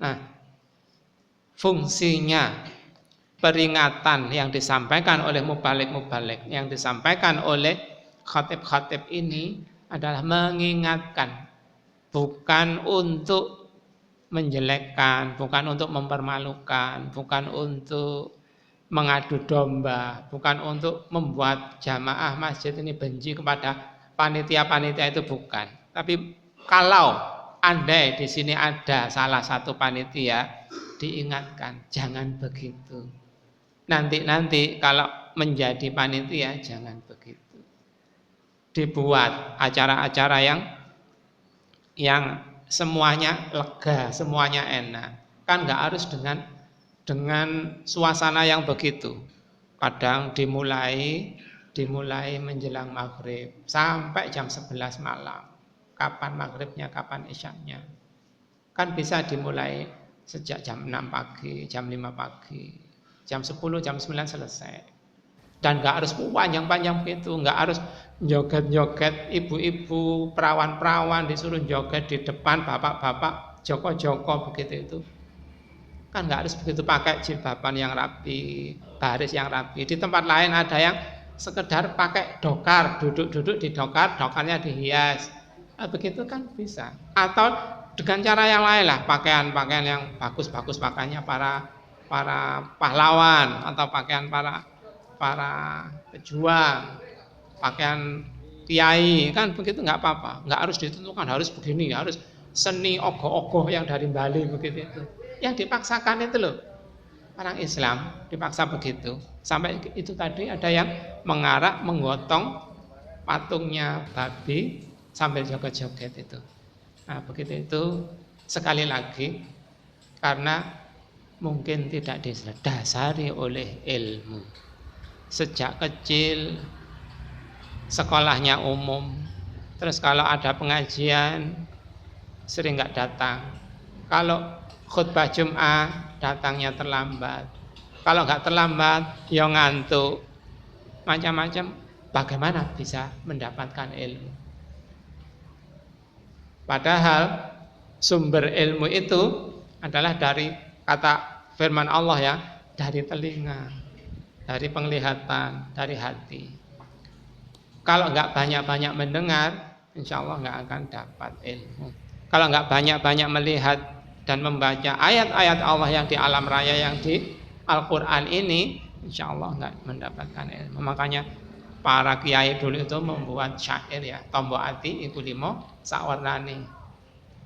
Nah, fungsinya peringatan yang disampaikan oleh mubalik-mubalik, yang disampaikan oleh khatib-khatib ini adalah mengingatkan, bukan untuk menjelekkan, bukan untuk mempermalukan, bukan untuk mengadu domba, bukan untuk membuat jamaah masjid ini benci kepada panitia-panitia, itu bukan. Tapi kalau andai di sini ada salah satu panitia, diingatkan jangan begitu. Nanti kalau menjadi panitia jangan begitu. Dibuat acara-acara yang semuanya lega, semuanya enak. Kan nggak harus dengan suasana yang begitu. Kadang dimulai menjelang maghrib sampai jam 11 malam. Kapan maghribnya, kapan isyaknya. Kan bisa dimulai sejak jam 6 pagi, jam 5 pagi, jam 10, jam 9 selesai. Dan gak harus panjang-panjang begitu, gak harus joget-joget ibu-ibu, perawan-perawan disuruh joget di depan, bapak-bapak joko-joko begitu itu. Kan gak harus begitu, pakai jilbaban yang rapi, baris yang rapi. Di tempat lain ada yang sekedar pakai dokar, duduk-duduk di dokar, dokarnya dihias. Nah, begitu kan bisa. Atau dengan cara yang lain lah, pakaian-pakaian yang bagus-bagus, pakaiannya para pahlawan, atau pakaian para pejuang, pakaian kiai, kan begitu nggak apa-apa, nggak harus ditentukan harus begini, harus seni ogoh-ogoh yang dari Bali begitu itu. Yang dipaksakan itu loh, orang Islam dipaksa begitu. Sampai itu tadi ada yang mengarak, menggotong patungnya babi sambil joget-joget itu. Nah begitu itu sekali lagi karena mungkin tidak didasari oleh ilmu. Sejak kecil sekolahnya umum, terus kalau ada pengajian sering nggak datang. Kalau khutbah Jum'ah datangnya terlambat. Kalau nggak terlambat, ya ngantuk. Macam-macam. Bagaimana bisa mendapatkan ilmu? Padahal sumber ilmu itu adalah dari kata firman Allah ya, dari telinga, dari penglihatan, dari hati. Kalau nggak banyak-banyak mendengar, insya Allah nggak akan dapat ilmu. Kalau nggak banyak-banyak melihat dan membaca ayat-ayat Allah yang di alam raya, yang di Al-Quran ini, insya Allah nggak mendapatkan ilmu. Makanya para kiai dulu itu membuat syair ya, tombo ati iku limo sakwarnane.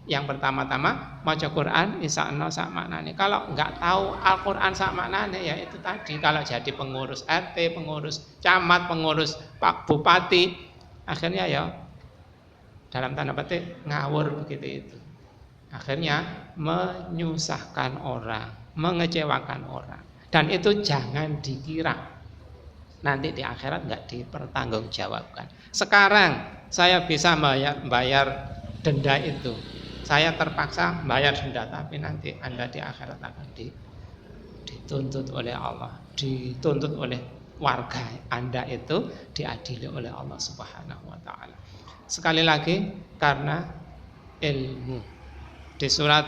Yang pertama-tama maca Quran isakno sak maknane. Kalau nggak tahu Al-Quran sak maknane, ya itu tadi, kalau jadi pengurus RT, pengurus camat, pengurus Pak Bupati, akhirnya ya dalam tanda petik ngawur begitu itu. Akhirnya menyusahkan orang, mengecewakan orang. Dan itu jangan dikira nanti di akhirat nggak dipertanggungjawabkan. Sekarang saya bisa bayar denda itu, saya terpaksa bayar denda, tapi nanti Anda di akhirat akan dituntut oleh Allah, dituntut oleh warga Anda itu, diadili oleh Allah Subhanahu wa taala. Sekali lagi, karena ilmu. Di surat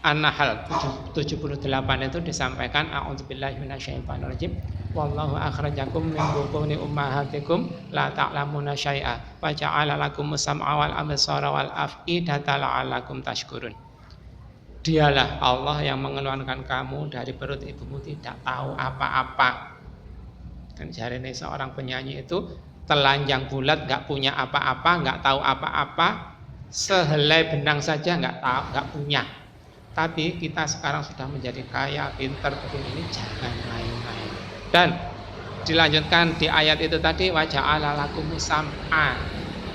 An-Nahl 78 itu disampaikan, a'udzubillahi minasyaitonirrajim, wallahu akhrajakum min butuni ummahatikum la ta'lamuna syai'a wa ja'ala lakumus sam'a wal absara wal af'idata la'allakum tashkurun. Dialah Allah yang mengeluarkan kamu dari perut ibumu tidak tahu apa-apa. Dan jarene seorang penyanyi itu telanjang bulat, enggak punya apa-apa, enggak tahu apa-apa, sehelai benang saja enggak tahu, enggak punya. Tapi kita sekarang sudah menjadi kaya, pintar begini, ini jangan main-main. Dan dilanjutkan di ayat itu tadi, wa ja'ala lakumus sam'a.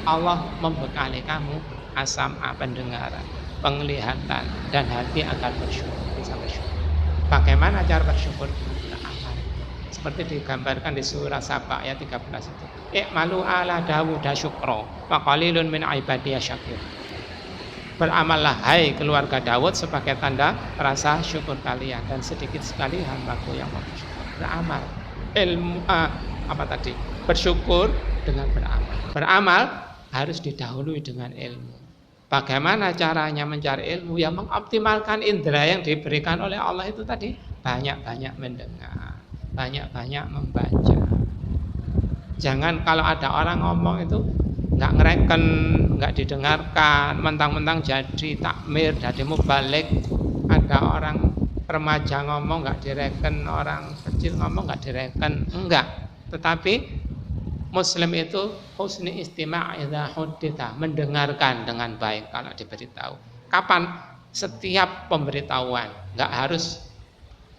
Allah membekali kamu as-sam'a, pendengaran, penglihatan, dan hati akan bersyukur, bisa bersyukur. Bagaimana cara bersyukur? Beramal. Seperti digambarkan di surah Saba ayat 13 itu. I'malu ala Dawud syukra wa qalilun min ibadiyasy syakur. Beramallah hai keluarga Daud sebagai tanda rasa syukur kalian, dan sedikit sekali hambaku yang mau bersyukur. Beramal, ilmu bersyukur dengan beramal. Beramal harus didahului dengan ilmu. Bagaimana caranya mencari ilmu? Ya mengoptimalkan indera yang diberikan oleh Allah itu tadi. Banyak-banyak mendengar, banyak-banyak membaca. Jangan kalau ada orang ngomong itu nggak ngereken, nggak didengarkan, mentang-mentang jadi takmir, jadi mubalik. Ada orang remaja ngomong nggak direken, orang kecil ngomong nggak direken, enggak. Tetapi Muslim itu husni istima' idza hudditha, mendengarkan dengan baik kalau diberitahu. Kapan? Setiap pemberitahuan, nggak harus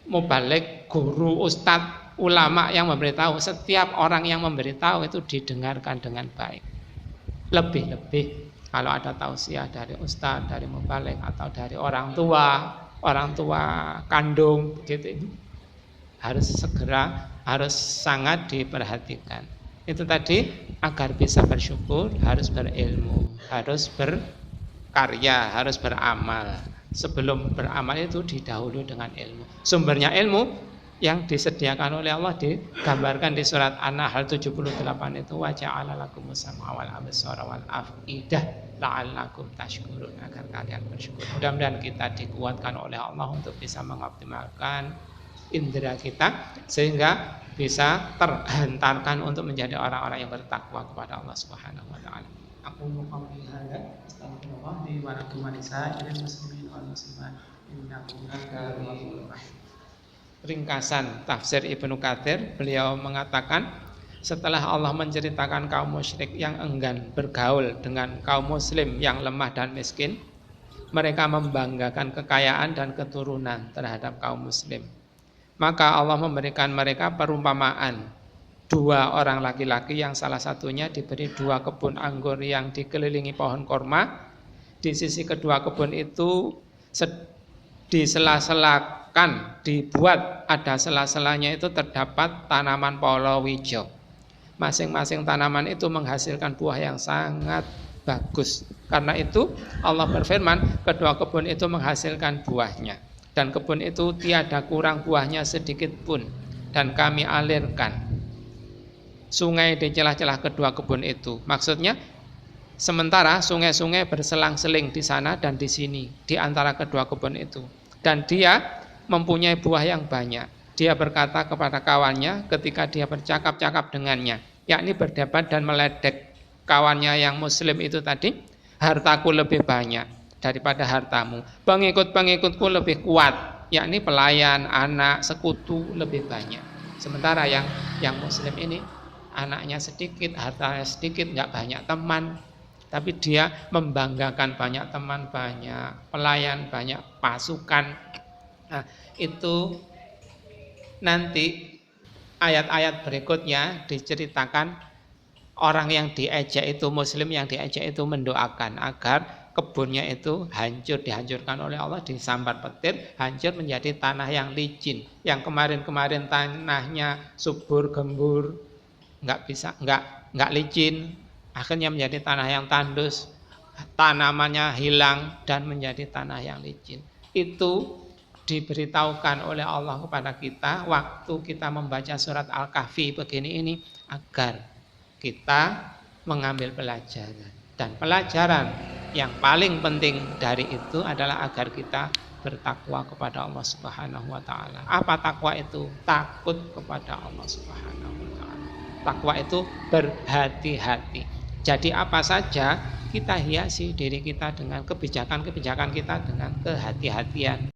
mubalik, guru, ustadz, ulama yang memberitahu. Setiap orang yang memberitahu itu didengarkan dengan baik. Lebih-lebih kalau ada tausiah dari ustadz, dari mubalik atau dari orang tua kandung gitu, harus segera, harus sangat diperhatikan. Itu tadi, agar bisa bersyukur harus berilmu, harus berkarya, harus beramal. Sebelum beramal itu didahului dengan ilmu. Sumbernya ilmu yang disediakan oleh Allah digambarkan di surat An-Nahl 78 itu, wa ja'ala lakumus sam'a wal absara wal afidah la'allakum tashkurun, agar kalian bersyukur. Mudah-mudahan kita dikuatkan oleh Allah untuk bisa mengoptimalkan indera kita sehingga bisa terhantarkan untuk menjadi orang-orang yang bertakwa kepada Allah Subhanahu wa taala. Aku qouli hadza astaghfirullah li wa lakum wa lisa'iril muslimin wal muslimat innahu ghafurur rahim. Ringkasan tafsir Ibnu Katsir, beliau mengatakan setelah Allah menceritakan kaum musyrik yang enggan bergaul dengan kaum muslim yang lemah dan miskin, mereka membanggakan kekayaan dan keturunan terhadap kaum muslim. Maka Allah memberikan mereka perumpamaan 2 orang laki-laki yang salah satunya diberi 2 kebun anggur yang dikelilingi pohon korma. Di sisi kedua kebun itu disela-selakan, dibuat ada sela-selanya itu terdapat tanaman palawija. Masing-masing tanaman itu menghasilkan buah yang sangat bagus. Karena itu Allah berfirman, kedua kebun itu menghasilkan buahnya. Dan kebun itu tiada kurang buahnya sedikit pun. Dan kami alirkan sungai di celah-celah kedua kebun itu. Maksudnya, sementara sungai-sungai berselang-seling di sana dan di sini, di antara kedua kebun itu. Dan dia mempunyai buah yang banyak. Dia berkata kepada kawannya ketika dia bercakap-cakap dengannya, yakni berdebat dan meledek kawannya yang muslim itu tadi, hartaku lebih banyak daripada hartamu, pengikut-pengikutku lebih kuat, yakni pelayan, anak, sekutu lebih banyak. Sementara yang muslim ini anaknya sedikit, hartanya sedikit, nggak banyak teman, tapi dia membanggakan banyak teman, banyak pelayan, banyak pasukan. Nah, itu nanti ayat-ayat berikutnya diceritakan orang yang diejek itu, muslim yang diejek itu mendoakan agar kebunnya itu dihancurkan oleh Allah, disambar petir, hancur menjadi tanah yang licin. Yang kemarin-kemarin tanahnya subur, gembur, nggak licin, akhirnya menjadi tanah yang tandus, tanamannya hilang dan menjadi tanah yang licin. Itu diberitahukan oleh Allah kepada kita waktu kita membaca surat Al-Kahfi begini ini, agar kita mengambil pelajaran. Dan pelajaran yang paling penting dari itu adalah agar kita bertakwa kepada Allah Subhanahu wa taala. Apa takwa itu? Takut kepada Allah Subhanahu wa taala. Takwa itu berhati-hati. Jadi apa saja kita hiasi diri kita dengan kebijakan-kebijakan kita dengan kehati-hatian.